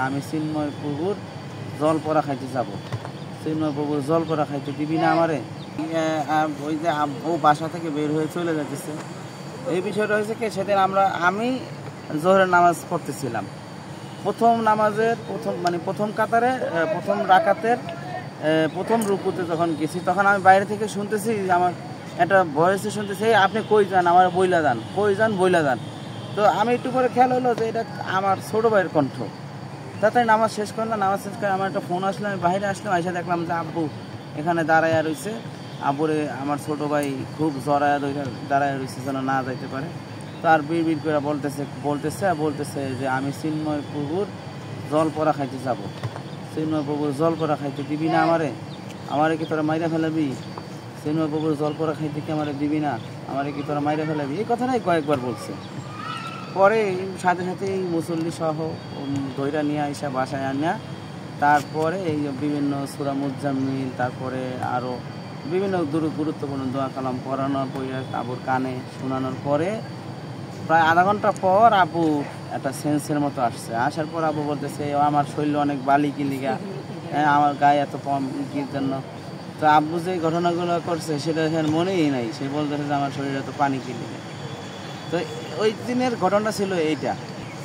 আমি চিন্ময় প্রভুর জল পড়া খাইতে যাব। চিন্ময় প্রভুর জল পড়া খাইতে দিবি না আমারে? ওই যে ও বাসা থেকে বের হয়ে চলে যাচ্ছে। এই বিষয়টা হয়েছে কি, সেদিন আমি জোহরের নামাজ পড়তেছিলাম। প্রথম নামাজের প্রথম কাতারে প্রথম রাকাতের প্রথম রুকুতে যখন গেছি, তখন আমি বাইরে থেকে শুনতেছি, আমার একটা ভয়েসে শুনতেছি, আপনি কই যান, আমার বইলা যান, কই যান বইলা যান। তো আমি একটু পরে খেয়াল হলো যে এটা আমার ছোটো ভাইয়ের কণ্ঠ। তাড়াতাড়ি নামাজ শেষ করলাম। নামাজ শেষ করে আমার একটা ফোন আসলো, আমি বাইরে আসলাম, এসে দেখলাম যে আব্বু এখানে দাঁড়াইয়া রয়েছে। আব্বুরে আমার ছোটো ভাই খুব জড়ায়া দাঁড়ায় রয়েছে যেন না যাইতে পারে। তো আর বিড় করে বলতেছে যে আমি চিন্ময় প্রভুর জল পড়া খাইতে যাব। চিন্ময় প্রভুর জল পড়া খাইতে দিবি না আমারে কি তোরা মাইরা ফেলাবি? চিন্ময় প্রভুর জল পড়া খাইতে কি আমারে দিবি না? আমারে কি তোরা মাইরা ফেলাবি? এই কথাটাই কয়েকবার বলছে। পরে সাথে এই মুসল্লি সহ দইরা নিয়ে আইসা বাসায় আনা, তারপরে এই বিভিন্ন সূরা মুজাম্মিল, তারপরে আরও বিভিন্ন গুরুত্বপূর্ণ দোয়া কালাম পড়ানোর পরে আবুর কানে শোনানোর পরে প্রায় আধা ঘন্টা পর আবু একটা সেন্সের মতো আসছে। আসার পর আবু বলতেছে আমার শরীরে অনেক বালি কি লিগা, আমার গায়ে এত কম কির জন্য। তো আব্বু যে ঘটনাগুলো করছে সেটা মনেই নাই। সে বলতেছে যে আমার শরীরে এত পানি কি লিগা। তো ওই দিনের ঘটনা ছিল এইটা।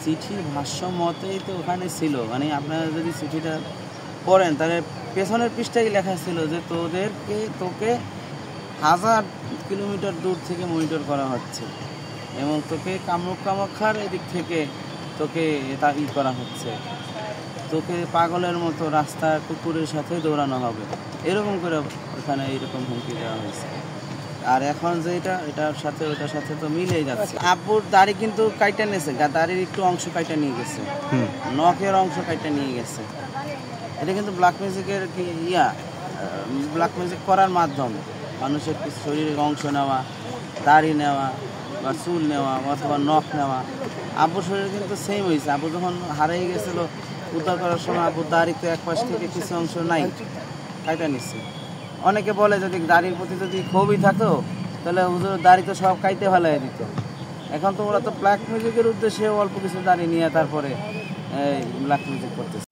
চিঠির ভাষ্য মতেই তো ওখানে ছিল, আপনারা যদি চিঠিটা পড়েন তাহলে পেছনের পৃষ্ঠায় লেখা ছিল যে তোকে 1000 কিলোমিটার দূর থেকে মনিটর করা হচ্ছে এবং তোকে কামাখ্যার এদিক থেকে তোকে এটা করা হচ্ছে, তোকে পাগলের মতো রাস্তার কুকুরের সাথে দৌড়ানো হবে, এরকম করে ওখানে এইরকম হুমকি দেওয়া হয়েছে। আর এখন যে এটার সাথে ওটার সাথে তো মিলেই যাচ্ছে। আব্বুর দাড়ি কিন্তু কাইটা নিয়েছে, দাড়ির একটু অংশ কাইটা নিয়ে গেছে, নখের অংশ কাইটা নিয়ে গেছে। এটা কিন্তু ব্ল্যাক ম্যাজিকের ব্ল্যাক ম্যাজিক করার মাধ্যম মানুষের শরীরের অংশ নেওয়া, দাড়ি নেওয়া বা চুল নেওয়া অথবা নখ নেওয়া। আব্বুর শরীরে কিন্তু সেম হয়েছে। আব্বু যখন হারিয়ে গেছিল উদ্ধার করার সময় আব্বুর দাড়িতে এক পাশ থেকে কিছু অংশ নাই, কাইটা নিচ্ছে। অনেকে বলে যদি দাড়ির প্রতি যদি ক্ষোভই থাকতো তাহলে হুজুর দাড়ি তো সব কাইতে ফেলাই দিত। এখন তো ওরা তো ব্ল্যাক মিউজিকের উদ্দেশ্যে অল্প কিছু দাড়ি নিয়ে তারপরে ব্ল্যাক মিউজিক করতেছে।